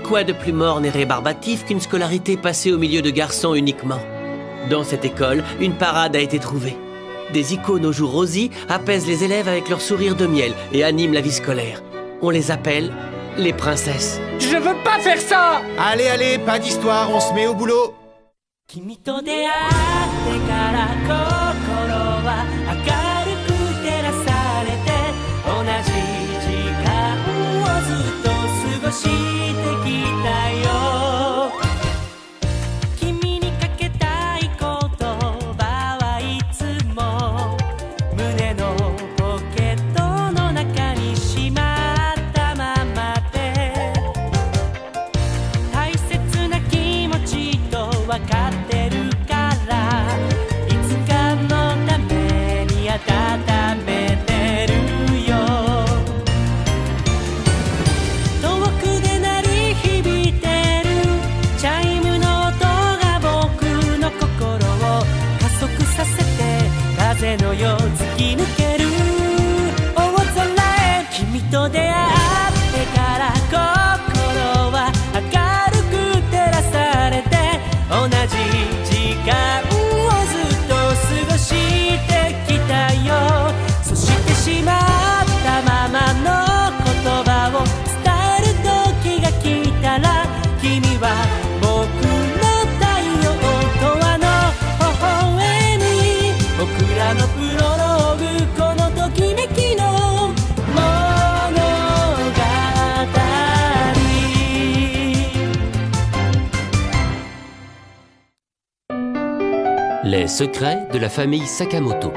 Quoi de plus morne et rébarbatif qu'une scolarité passée au milieu de garçons uniquement? Dans cette école, une parade a été trouvée. Des icônes aux joues rosies apaisent les élèves avec leur sourire de miel et animent la vie scolaire. On les appelle les princesses. Je veux pas faire ça! Allez, allez, pas d'histoire, on se met au boulot. 君と出会ってから心は明るく照らされて同じ時間をずっと過ごしてきたよ君にかけたい言葉はいつも胸のポケットの中にしまったままで大切な気持ちと分かって風のよ突き抜ける大空へ君と出会ってから心は明るく照らされて同じ時間をずっと過ごしてきたよそしてしまったままの言葉を伝える時が来たら君は僕の太陽とあの微笑み僕らのプロローグこのときめきの物語 Les secrets de la famille Sakamoto.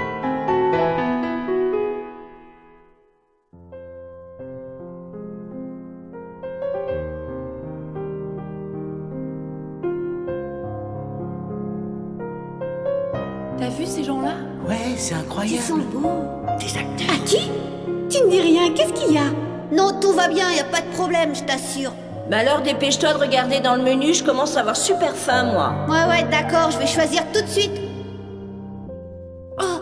T'as vu ces gens-là? Ouais, c'est incroyable. Ils sont beaux. Des acteurs. À qui? Tu ne dis rien, qu'est-ce qu'il y a? Non, tout va bien, y a pas de problème, je t'assure. Bah alors dépêche-toi de regarder dans le menu, je commence à avoir super faim moi. Ouais, d'accord, je vais choisir tout de suite. Oh,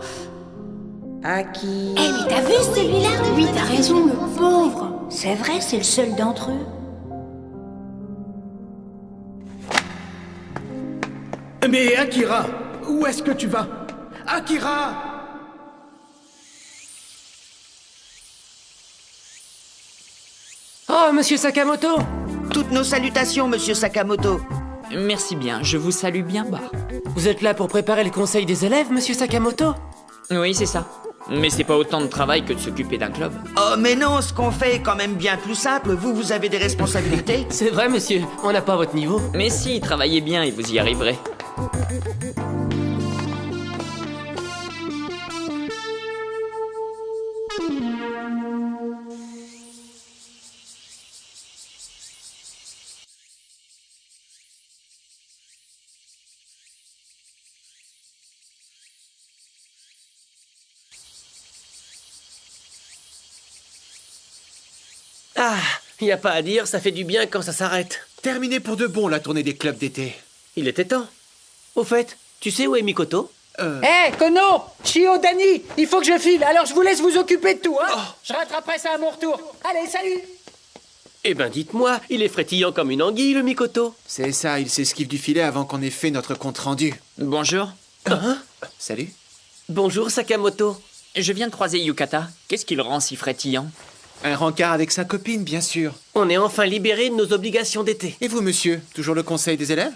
Aki. Eh mais t'as vu celui-là? Oui, t'as raison, le pauvre. C'est vrai, c'est le seul d'entre eux. Mais Akira, où est-ce que tu vas? Akira! Oh, monsieur Sakamoto! Toutes nos salutations, monsieur Sakamoto. Merci bien, je vous salue bien bas. Vous êtes là pour préparer le conseil des élèves, monsieur Sakamoto? Oui, c'est ça. Mais c'est pas autant de travail que de s'occuper d'un club. Oh, mais non, ce qu'on fait est quand même bien plus simple. Vous avez des responsabilités. C'est vrai, monsieur, on n'a pas votre niveau. Mais si, travaillez bien et vous y arriverez. Ah, y a pas à dire, ça fait du bien quand ça s'arrête. Terminé pour de bon la tournée des clubs d'été. Il était temps. Au fait, tu sais où est Mikoto? Hé, Kono! Chio, Dani! Il faut que je file, alors je vous laisse vous occuper de tout, hein? Oh. Je rattraperai ça à mon retour. Allez, salut! Eh ben dites-moi, il est frétillant comme une anguille, le Mikoto. C'est ça, il s'esquive du filet avant qu'on ait fait notre compte-rendu. Bonjour. Hein? Salut. Bonjour Sakamoto. Je viens de croiser Yukata. Qu'est-ce qui le rend si frétillant? Un rencard avec sa copine, bien sûr. On est enfin libérés de nos obligations d'été. Et vous, monsieur, toujours le conseil des élèves?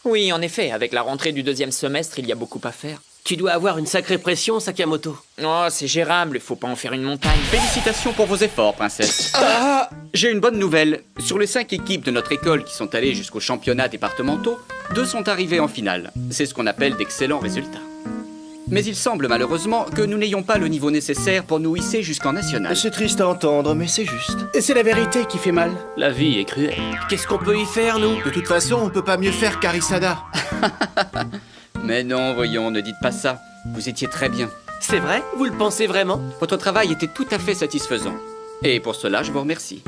Oui, en effet, avec la rentrée du 2e semestre, il y a beaucoup à faire. Tu dois avoir une sacrée pression, Sakamoto. Oh, c'est gérable, faut pas en faire une montagne. Félicitations pour vos efforts, princesse. J'ai une bonne nouvelle. Sur les 5 équipes de notre école qui sont allées jusqu'aux championnats départementaux, 2 sont arrivées en finale. C'est ce qu'on appelle d'excellents résultats. Mais il semble malheureusement que nous n'ayons pas le niveau nécessaire pour nous hisser jusqu'en national. C'est triste à entendre, mais c'est juste. Et c'est la vérité qui fait mal. La vie est cruelle. Qu'est-ce qu'on peut y faire, nous? De toute façon, on peut pas mieux faire qu'Arisada. Mais non, voyons, ne dites pas ça. Vous étiez très bien. C'est vrai? Vous le pensez vraiment? Votre travail était tout à fait satisfaisant. Et pour cela, je vous remercie.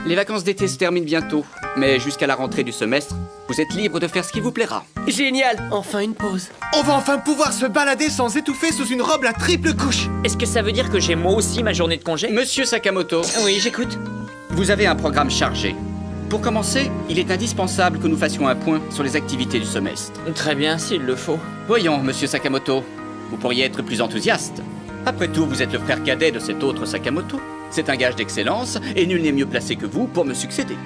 Les vacances d'été se terminent bientôt, mais jusqu'à la rentrée du semestre, vous êtes libre de faire ce qui vous plaira. Génial! Enfin une pause. On va enfin pouvoir se balader sans étouffer sous une robe à triple couche. Est-ce que ça veut dire que j'ai moi aussi ma journée de congé? Monsieur Sakamoto, Oui, j'écoute. vous avez un programme chargé. Pour commencer, il est indispensable que nous fassions un point sur les activités du semestre. Très bien, s'il le faut. Voyons, monsieur Sakamoto, vous pourriez être plus enthousiaste. Après tout, vous êtes le frère cadet de cet autre Sakamoto. C'est un gage d'excellence, et nul n'est mieux placé que vous pour me succéder.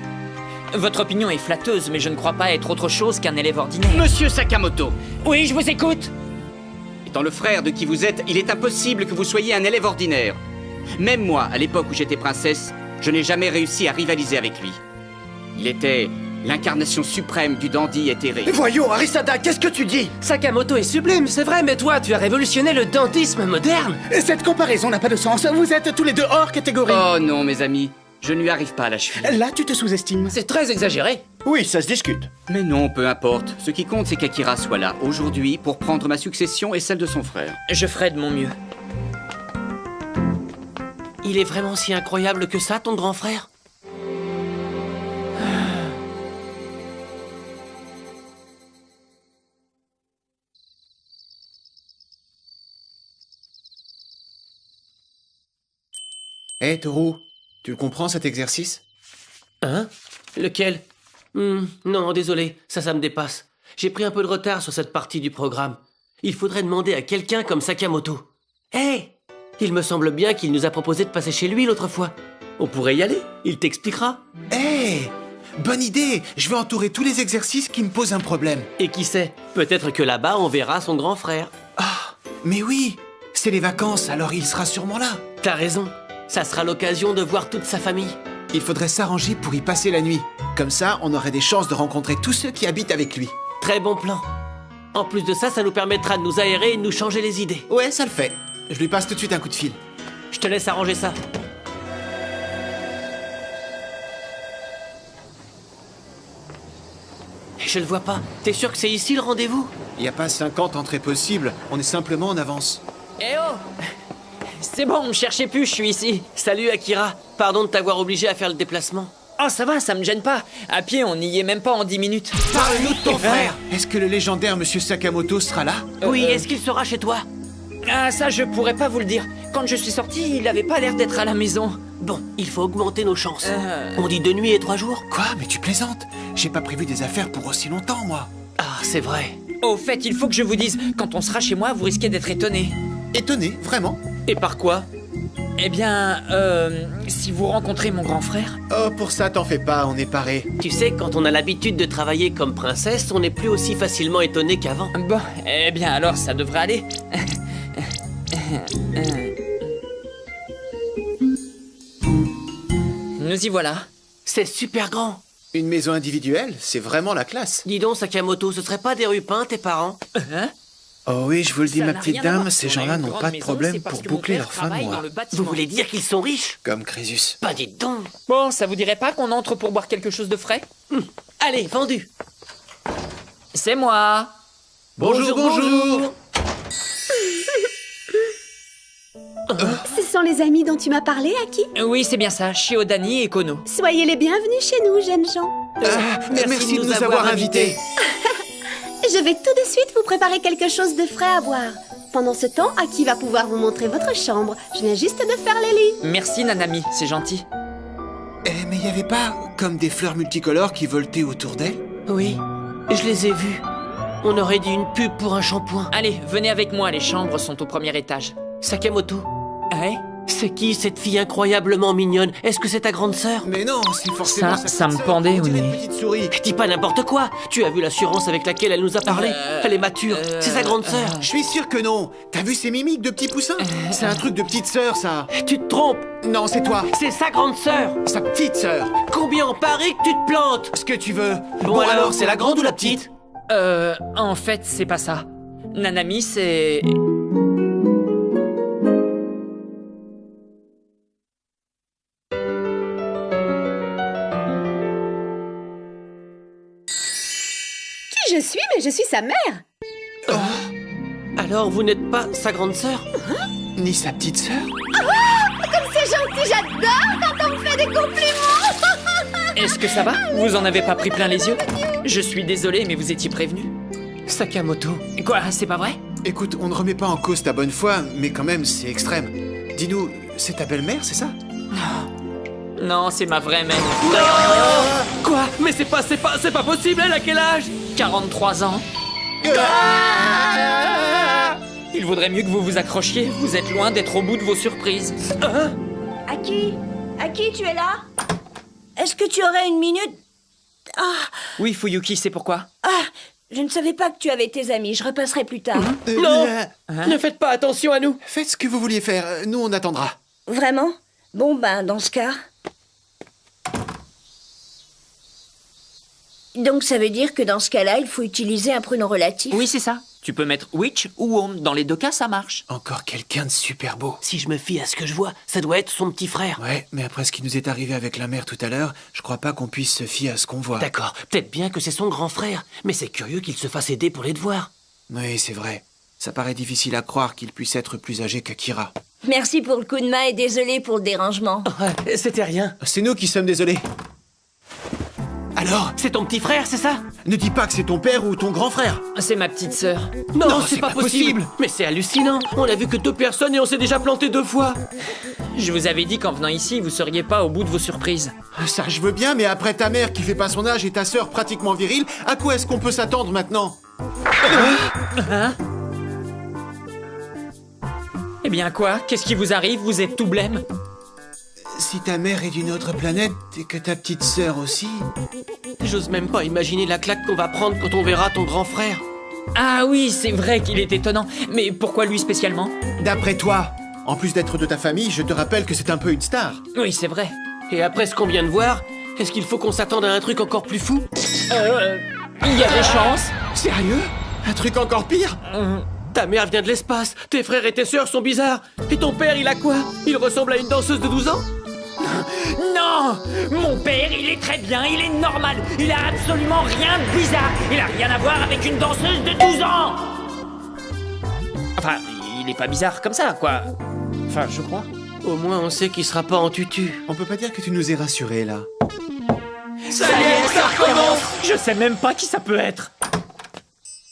Votre opinion est flatteuse, mais je ne crois pas être autre chose qu'un élève ordinaire. Monsieur Sakamoto, Oui, je vous écoute. étant le frère de qui vous êtes, il est impossible que vous soyez un élève ordinaire. Même moi, à l'époque où j'étais princesse, je n'ai jamais réussi à rivaliser avec lui. Il était l'incarnation suprême du dandy éthéré. Voyons, Arisada, qu'est-ce que tu dis? Sakamoto est sublime, c'est vrai, mais toi, tu as révolutionné le dandysme moderne. Cette comparaison n'a pas de sens. Vous êtes tous les deux hors catégorie. Oh non, mes amis, je ne lui arrive pas à la cheville. Là, tu te sous-estimes. C'est très exagéré. Oui, ça se discute. Mais non, peu importe. Ce qui compte, c'est qu'Akira soit là, aujourd'hui, pour prendre ma succession et celle de son frère. Je ferai de mon mieux. Il est vraiment si incroyable que ça, ton grand frère? Hé, Toru, tu le comprends cet exercice? Hein? Lequel? Non, désolé, ça me dépasse. J'ai pris un peu de retard sur cette partie du programme. Il faudrait demander à quelqu'un comme Sakamoto. Hé! Il me semble bien qu'il nous a proposé de passer chez lui l'autre fois. On pourrait y aller, il t'expliquera. Hé! Bonne idée! Je vais entourer tous les exercices qui me posent un problème. Et qui sait, peut-être que là-bas on verra son grand frère. Ah, mais oui! C'est les vacances, alors il sera sûrement là. T'as raison, ça sera l'occasion de voir toute sa famille. Il faudrait s'arranger pour y passer la nuit. Comme ça, on aurait des chances de rencontrer tous ceux qui habitent avec lui. Très bon plan. En plus de ça, ça nous permettra de nous aérer et de nous changer les idées. Ouais, ça le fait. Je lui passe tout de suite un coup de fil. Je te laisse arranger ça. Je le vois pas. T'es sûr que c'est ici le rendez-vous? Il n'y a pas 50 entrées possibles, on est simplement en avance. Eh oh! C'est bon, me cherchez plus, je suis ici. Salut Akira. Pardon de t'avoir obligé à faire le déplacement. Oh, ça va, ça me gêne pas. À pied, on n'y est même pas en 10 minutes. Parle-nous de ton frère! Est-ce que le légendaire Monsieur Sakamoto sera là? Oui, est-ce qu'il sera chez toi? Ah, ça, je pourrais pas vous le dire. Quand je suis sorti, il avait pas l'air d'être à la maison. Bon, il faut augmenter nos chances. On dit 2 nuits et 3 jours? Quoi? Mais tu plaisantes? J'ai pas prévu des affaires pour aussi longtemps, moi. Ah, c'est vrai. Au fait, il faut que je vous dise, quand on sera chez moi, vous risquez d'être étonné. Étonné, vraiment? Et par quoi? Eh bien, si vous rencontrez mon grand frère... Oh, pour ça, t'en fais pas, on est parés. Tu sais, quand on a l'habitude de travailler comme princesse, on n'est plus aussi facilement étonné qu'avant. Bon, eh bien alors, ça devrait aller. Nous y voilà. C'est super grand. Une maison individuelle, c'est vraiment la classe. Dis donc, Sakamoto, ce serait pas des rupins, tes parents? Hein? Oh oui, je vous le dis, Ça ma n'a petite rien à dame, voir. ces On a gens-là une n'ont grande pas de maison, problème c'est parce pour que mon boucler père leur fin de travaille dans mois. le bâtiment. Vous voulez dire qu'ils sont riches? Comme Crésus. Bah dites donc. Bon, ça vous dirait pas qu'on entre pour boire quelque chose de frais? Allez, vendu. C'est moi. Bonjour. Ce sont les amis dont tu m'as parlé, Aki? Oui, c'est bien ça, Shiodani et Kono. Soyez les bienvenus chez nous, jeunes gens. Merci de nous avoir invités. Je vais tout de suite vous préparer quelque chose de frais à boire. Pendant ce temps, Aki va pouvoir vous montrer votre chambre. Je viens juste de faire les lits. Merci, Nanami, c'est gentil. Mais y avait pas comme des fleurs multicolores qui voltaient autour d'elle? Oui, je les ai vus. On aurait dit une pub pour un shampoing. Allez, venez avec moi, les chambres sont au premier étage. Sakamoto, Ouais? c'est qui cette fille incroyablement mignonne? Est-ce que c'est ta grande sœur? Mais non, c'est forcément Ça sa me petite pendait sœur, on au dirait nez. une petite souris. Dis pas n'importe quoi. Tu as vu l'assurance avec laquelle elle nous a parlé? Elle est mature, c'est sa grande sœur. Je suis sûr que non. T'as vu ses mimiques de petit poussin? C'est un truc de petite sœur, ça. Tu te trompes, Non, c'est toi. c'est sa grande sœur. Sa petite sœur. Combien on parie que tu te plantes? Ce que tu veux. Bon alors, c'est la grande ou la petite? En fait, c'est pas ça. Nanami, c'est... Qui je suis? Mais je suis sa mère. Alors vous n'êtes pas sa grande sœur? Ni sa petite sœur. Comme c'est gentil, j'adore quand on me fait des compliments. Est-ce que ça va? Vous en avez pas pris plein les yeux? Je suis désolé, mais vous étiez prévenu. Sakamoto. Quoi, c'est pas vrai? Écoute, on ne remet pas en cause ta bonne foi, mais quand même, c'est extrême. Dis-nous, c'est ta belle-mère, c'est ça? Non, c'est ma vraie mère. Quoi? Mais c'est pas possible, elle a quel âge? 43 ans. Il vaudrait mieux que vous vous accrochiez. Vous êtes loin d'être au bout de vos surprises. Aki, tu es là? Est-ce que tu aurais une minute? Oui, Fuyuki, c'est pourquoi? Je ne savais pas que tu avais tes amis. Je repasserai plus tard. Non! Ne faites pas attention à nous! Faites ce que vous vouliez faire, nous on attendra. Vraiment? Bon, dans ce cas... Donc ça veut dire que dans ce cas-là, il faut utiliser un prénom relatif? Oui, c'est ça. Tu peux mettre which ou home. Dans les deux cas, ça marche. Encore quelqu'un de super beau. Si je me fie à ce que je vois, ça doit être son petit frère. Ouais, mais après ce qui nous est arrivé avec la mère tout à l'heure, je crois pas qu'on puisse se fier à ce qu'on voit. D'accord, peut-être bien que c'est son grand frère, mais c'est curieux qu'il se fasse aider pour les devoirs. Oui, c'est vrai. Ça paraît difficile à croire qu'il puisse être plus âgé qu'Akira. Merci pour le coup de main et désolé pour le dérangement. C'était rien. C'est nous qui sommes désolés. Alors, c'est ton petit frère, c'est ça? Ne dis pas que c'est ton père ou ton grand frère. C'est ma petite sœur. Non, c'est pas possible. Mais c'est hallucinant. On a vu que 2 personnes et on s'est déjà planté 2 fois. Je vous avais dit qu'en venant ici, vous seriez pas au bout de vos surprises. Ça, je veux bien, mais après ta mère qui fait pas son âge et ta sœur pratiquement virile, à quoi est-ce qu'on peut s'attendre maintenant? Eh bien quoi? Qu'est-ce qui vous arrive? Vous êtes tout blême. Si ta mère est d'une autre planète et que ta petite sœur aussi... J'ose même pas imaginer la claque qu'on va prendre quand on verra ton grand frère. Ah oui, c'est vrai qu'il est étonnant. Mais pourquoi lui spécialement? D'après toi, en plus d'être de ta famille, je te rappelle que c'est un peu une star. Oui, c'est vrai. Et après ce qu'on vient de voir, est-ce qu'il faut qu'on s'attende à un truc encore plus fou? Il y a des chances. Sérieux? Un truc encore pire? Ta mère vient de l'espace, tes frères et tes sœurs sont bizarres. Et ton père, il a quoi? Il ressemble à une danseuse de 12 ans? Non! Mon père, il est très bien, il est normal. Il a absolument rien de bizarre. Il a rien à voir avec une danseuse de 12 ans! Enfin, il est pas bizarre comme ça, quoi. Enfin, je crois. Au moins, on sait qu'il sera pas en tutu. On peut pas dire que tu nous aies rassurés, là. Ça y est, ça recommence! Je sais même pas qui ça peut être.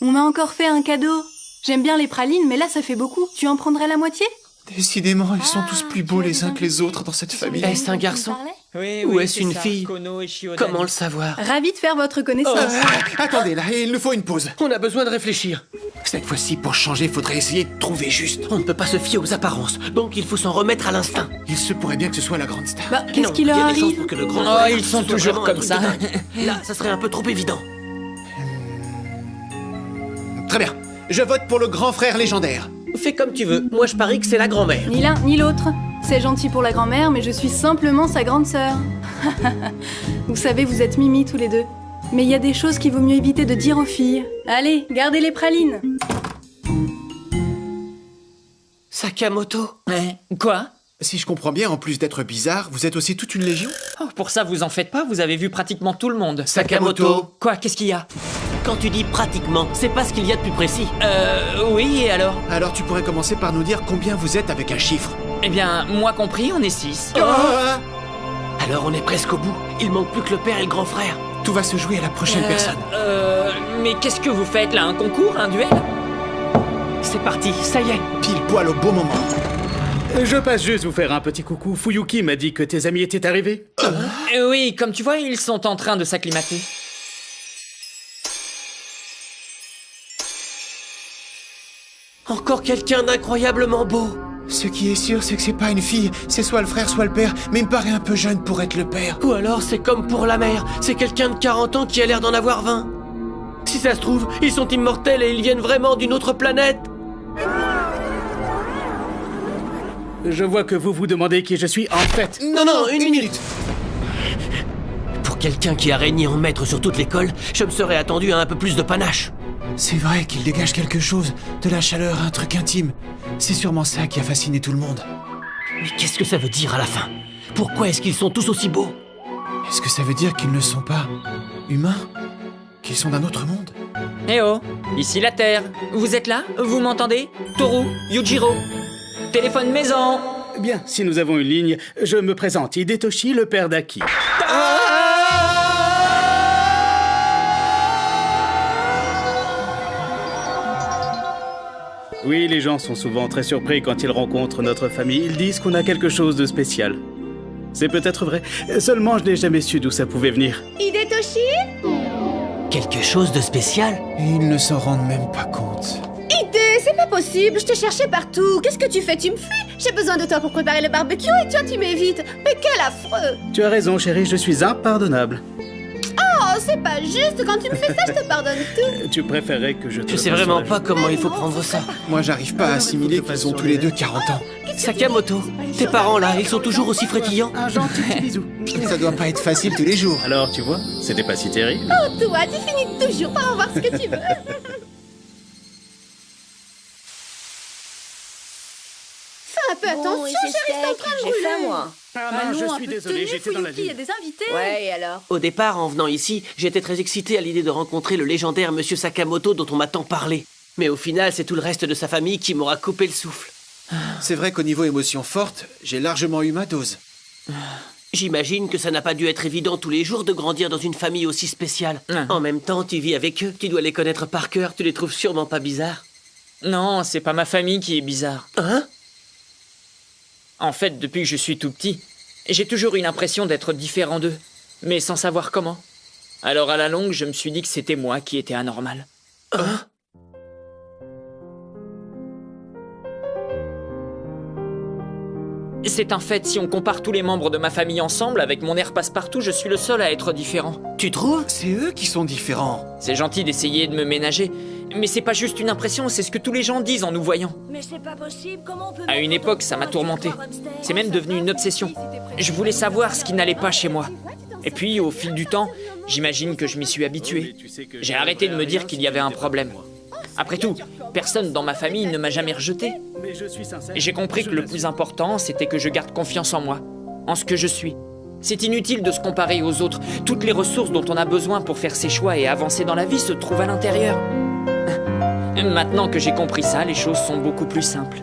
On m'a encore fait un cadeau. J'aime bien les pralines, mais là, ça fait beaucoup. Tu en prendrais la moitié? Décidément, ils sont tous plus beaux les uns que les autres dans cette famille. Est-ce un garçon? Oui, Ou est-ce une fille? Comment le savoir? Ravi de faire votre connaissance. Attendez, là, il nous faut une pause. On a besoin de réfléchir. Cette fois-ci, pour changer, faudrait essayer de trouver juste. On ne peut pas se fier aux apparences, donc il faut s'en remettre à l'instinct. Il se pourrait bien que ce soit la grande star. Qu'est-ce qui leur arrive? Pour que le grand ils sont toujours comme ça. Là, ça serait un peu trop évident. Très bien. Je vote pour le grand frère légendaire. Fais comme tu veux. Moi, je parie que c'est la grand-mère. Ni l'un ni l'autre. C'est gentil pour la grand-mère, mais je suis simplement sa grande sœur. Vous savez, vous êtes mimi tous les deux. Mais il y a des choses qu'il vaut mieux éviter de dire aux filles. Allez, gardez les pralines. Sakamoto. Quoi? Si je comprends bien, en plus d'être bizarre, vous êtes aussi toute une légion? Oh, pour ça, vous en faites pas, vous avez vu pratiquement tout le monde. Sakamoto. Quoi? Qu'est-ce qu'il y a? Quand tu dis pratiquement, c'est pas ce qu'il y a de plus précis. Oui, et alors? Alors tu pourrais commencer par nous dire combien vous êtes avec un chiffre. Eh bien, moi compris, on est 6. Alors on est presque au bout. Il manque plus que le père et le grand frère. Tout va se jouer à la prochaine personne. Mais qu'est-ce que vous faites là? Un concours? Un duel? C'est parti, ça y est. Pile poil au bon moment. Je passe juste vous faire un petit coucou. Fuyuki m'a dit que tes amis étaient arrivés. Oui, comme tu vois, ils sont en train de s'acclimater. Encore quelqu'un d'incroyablement beau. Ce qui est sûr, c'est que c'est pas une fille. C'est soit le frère, soit le père. Mais il me paraît un peu jeune pour être le père. Ou alors c'est comme pour la mère. C'est quelqu'un de 40 ans qui a l'air d'en avoir 20. Si ça se trouve, ils sont immortels et ils viennent vraiment d'une autre planète. Je vois que vous vous demandez qui je suis en fait. Non, une minute. Pour quelqu'un qui a régné en maître sur toute l'école, je me serais attendu à un peu plus de panache. C'est vrai qu'il dégage quelque chose, de la chaleur, un truc intime. C'est sûrement ça qui a fasciné tout le monde. Mais qu'est-ce que ça veut dire à la fin? Pourquoi est-ce qu'ils sont tous aussi beaux? Est-ce que ça veut dire qu'ils ne sont pas humains? Qu'ils sont d'un autre monde? Eh oh, ici la Terre. Vous êtes là? Vous m'entendez? Toru, Yujiro. Téléphone maison. Bien, si nous avons une ligne, je me présente. Hidetoshi, le père d'Aki. Oui, les gens sont souvent très surpris quand ils rencontrent notre famille. Ils disent qu'on a quelque chose de spécial. C'est peut-être vrai. Seulement, je n'ai jamais su d'où ça pouvait venir. Hidetoshi? Quelque chose de spécial? Ils ne s'en rendent même pas compte. Ide, c'est pas possible, je te cherchais partout. Qu'est-ce que tu fais? Tu me fuis? J'ai besoin de toi pour préparer le barbecue et toi tu m'évites. Mais quel affreux! Tu as raison, chérie, je suis impardonnable. Oh, c'est pas juste, quand tu me fais ça, je te pardonne tout. Tu préférerais que je te... Je sais vraiment pas comment il faut prendre ça. Moi, j'arrive pas à assimiler qu'ils ont tous les deux 40 ans. Sakamoto, tes parents là, ils sont toujours aussi frétillants? Un gentil petit bisou. Ça doit pas être facile tous les jours. Alors, tu vois, c'était pas si terrible. Oh, toi, tu finis toujours par avoir ce que tu veux. Fais un peu attention, chérie, c'est en train de J'ai faim, brûler. moi. Ah non, je suis désolé, j'étais dans la Il y a ville. des invités. Ouais, et alors? Au départ, en venant ici, j'étais très excité à l'idée de rencontrer le légendaire Monsieur Sakamoto dont on m'a tant parlé. Mais au final, c'est tout le reste de sa famille qui m'aura coupé le souffle. C'est vrai qu'au niveau émotion forte, j'ai largement eu ma dose. J'imagine que ça n'a pas dû être évident tous les jours de grandir dans une famille aussi spéciale. En même temps, tu vis avec eux, tu dois les connaître par cœur, tu les trouves sûrement pas bizarres. Non, c'est pas ma famille qui est bizarre. Hein? En fait, depuis que je suis tout petit, j'ai toujours eu l'impression d'être différent d'eux, mais sans savoir comment. Alors à la longue, je me suis dit que c'était moi qui étais anormal. Hein? C'est un fait, si on compare tous les membres de ma famille ensemble, avec mon air passe-partout, je suis le seul à être différent. Tu trouves? C'est eux qui sont différents. C'est gentil d'essayer de me ménager, mais c'est pas juste une impression, c'est ce que tous les gens disent en nous voyant. Mais c'est pas possible, comment on peut... À une époque, ça m'a tourmenté. C'est même devenu une obsession. Je voulais savoir ce qui n'allait pas chez moi. Et puis, au fil du temps, j'imagine que je m'y suis habitué. J'ai arrêté de me dire qu'il y avait un problème. Après tout, personne dans ma famille ne m'a jamais rejeté. Et j'ai compris que le plus important, c'était que je garde confiance en moi, en ce que je suis. C'est inutile de se comparer aux autres. Toutes les ressources dont on a besoin pour faire ses choix et avancer dans la vie se trouvent à l'intérieur. Maintenant que j'ai compris ça, les choses sont beaucoup plus simples.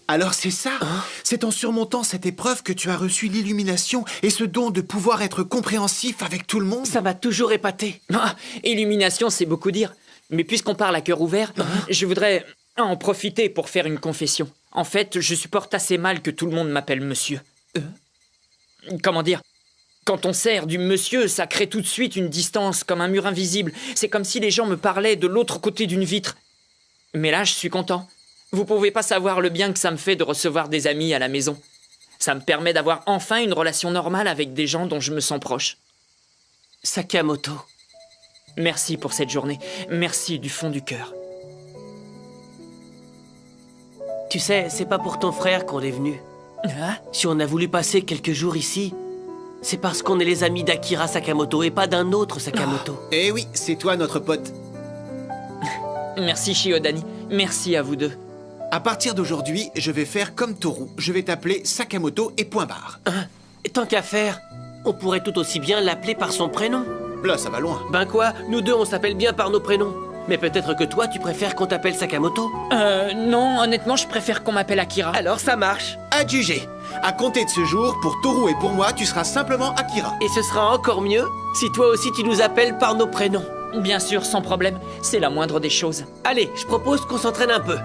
Alors c'est ça. C'est en surmontant cette épreuve que tu as reçu l'illumination et ce don de pouvoir être compréhensif avec tout le monde. Ça m'a toujours épaté. Ah, illumination, c'est beaucoup dire. Mais puisqu'on parle à cœur ouvert, je voudrais en profiter pour faire une confession. En fait, je supporte assez mal que tout le monde m'appelle monsieur. Comment dire? Quand on sert du monsieur, ça crée tout de suite une distance, comme un mur invisible. C'est comme si les gens me parlaient de l'autre côté d'une vitre. Mais là, je suis content. Vous pouvez pas savoir le bien que ça me fait de recevoir des amis à la maison. Ça me permet d'avoir enfin une relation normale avec des gens dont je me sens proche. Sakamoto. Merci pour cette journée. Merci du fond du cœur. Tu sais, c'est pas pour ton frère qu'on est venu. Hein? Si on a voulu passer quelques jours ici, c'est parce qu'on est les amis d'Akira Sakamoto et pas d'un autre Sakamoto. Eh oui, c'est toi notre pote. Merci Shiodani. Merci à vous deux. À partir d'aujourd'hui, je vais faire comme Toru. Je vais t'appeler Sakamoto et point barre. Tant qu'à faire, on pourrait tout aussi bien l'appeler par son prénom. Là, ça va loin. Ben quoi, nous deux on s'appelle bien par nos prénoms. Mais peut-être que toi tu préfères qu'on t'appelle Sakamoto. Non, honnêtement, je préfère qu'on m'appelle Akira. Alors ça marche. Adjugé. À compter de ce jour, pour Toru et pour moi, tu seras simplement Akira. Et ce sera encore mieux si toi aussi tu nous appelles par nos prénoms. Bien sûr, sans problème. C'est la moindre des choses. Allez, je propose qu'on s'entraîne un peu.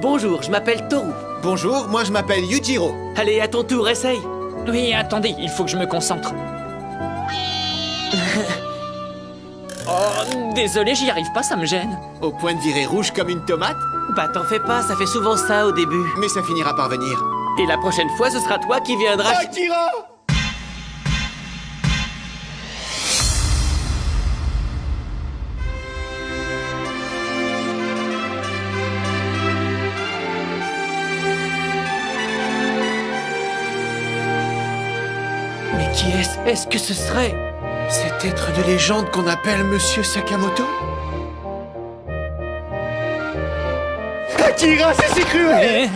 Bonjour, je m'appelle Toru. Bonjour, moi je m'appelle Yujiro. Allez, à ton tour, essaye. Oui, attendez, il faut que je me concentre. Oh, désolé, j'y arrive pas, ça me gêne. Au point de virer rouge comme une tomate? Bah t'en fais pas, ça fait souvent ça au début. Mais ça finira par venir. Et la prochaine fois, ce sera toi qui viendras... Akira! Mais qui est-ce? Est-ce que ce serait... Cet être de légende qu'on appelle Monsieur Sakamoto? Akira, c'est si cruel!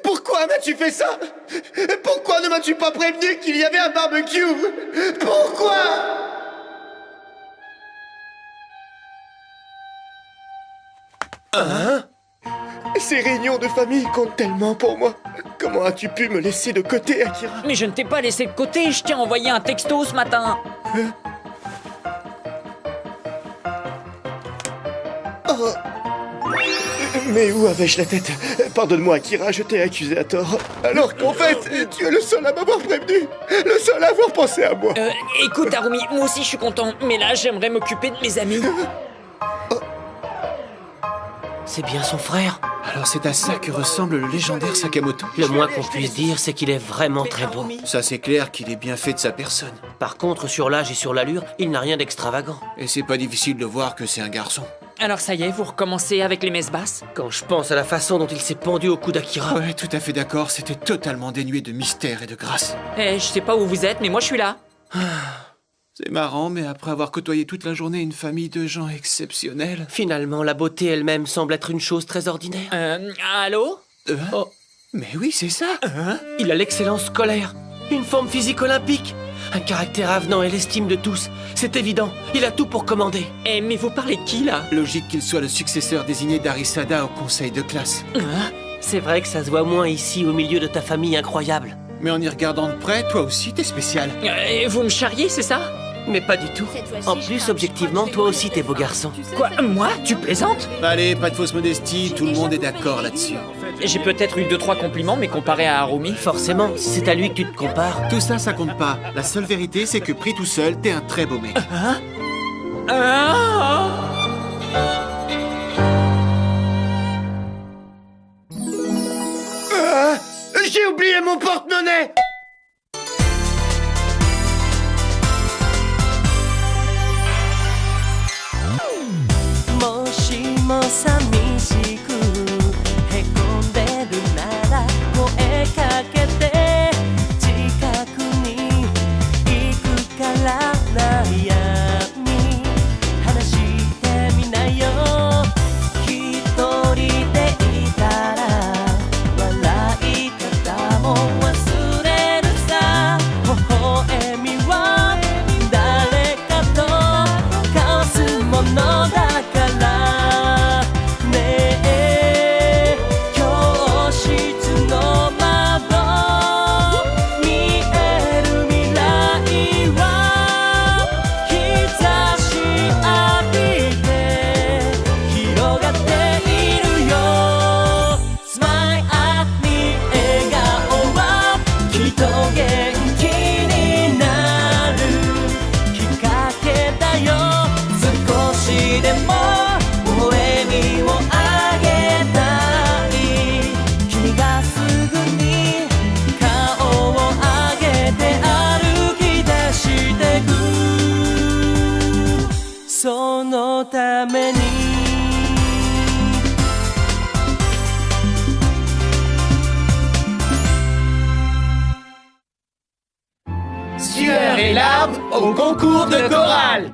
Pourquoi m'as-tu fait ça? Pourquoi ne m'as-tu pas prévenu qu'il y avait un barbecue? Pourquoi? Ces réunions de famille comptent tellement pour moi. Comment as-tu pu me laisser de côté, Akira? Mais je ne t'ai pas laissé de côté, je t'ai envoyé un texto ce matin. Oh, Mais où avais-je la tête? Pardonne-moi, Akira, je t'ai accusé à tort. Alors qu'en fait, tu es le seul à m'avoir prévenu. Le seul à avoir pensé à moi. Écoute, Harumi, moi aussi je suis content. Mais là, j'aimerais m'occuper de mes amis. C'est bien son frère. Alors c'est à ça que ressemble le légendaire Sakamoto. Le moins qu'on puisse dire, c'est qu'il est vraiment très beau. Ça c'est clair qu'il est bien fait de sa personne. Par contre, sur l'âge et sur l'allure, il n'a rien d'extravagant. Et c'est pas difficile de voir que c'est un garçon. Alors ça y est, vous recommencez avec les messes basses? Quand je pense à la façon dont il s'est pendu au cou d'Akira... Ouais, tout à fait d'accord, c'était totalement dénué de mystère et de grâce. Je sais pas où vous êtes, mais moi je suis là. C'est marrant, mais après avoir côtoyé toute la journée une famille de gens exceptionnels... Finalement, la beauté elle-même semble être une chose très ordinaire. Allô? Oh, mais oui, c'est ça. Il a l'excellence scolaire, une forme physique olympique, un caractère avenant et l'estime de tous. C'est évident, il a tout pour commander. Mais vous parlez de qui, là? Logique qu'il soit le successeur désigné d'Arisada au conseil de classe. C'est vrai que ça se voit moins ici, au milieu de ta famille incroyable. Mais en y regardant de près, toi aussi, t'es spécial. Vous me charriez, c'est ça? Mais pas du tout. En plus, objectivement, toi aussi t'es beau garçon. Quoi? Moi? Tu plaisantes? Allez, pas de fausse modestie, tout le monde est d'accord là-dessus. J'ai peut-être eu 2-3 compliments, mais comparé à Harumi... Forcément, si c'est à lui que tu te compares... Tout ça, ça compte pas. La seule vérité, c'est que pris tout seul, t'es un très beau mec. J'ai oublié mon porte-monnaie! Sueur et larmes au concours de chorale.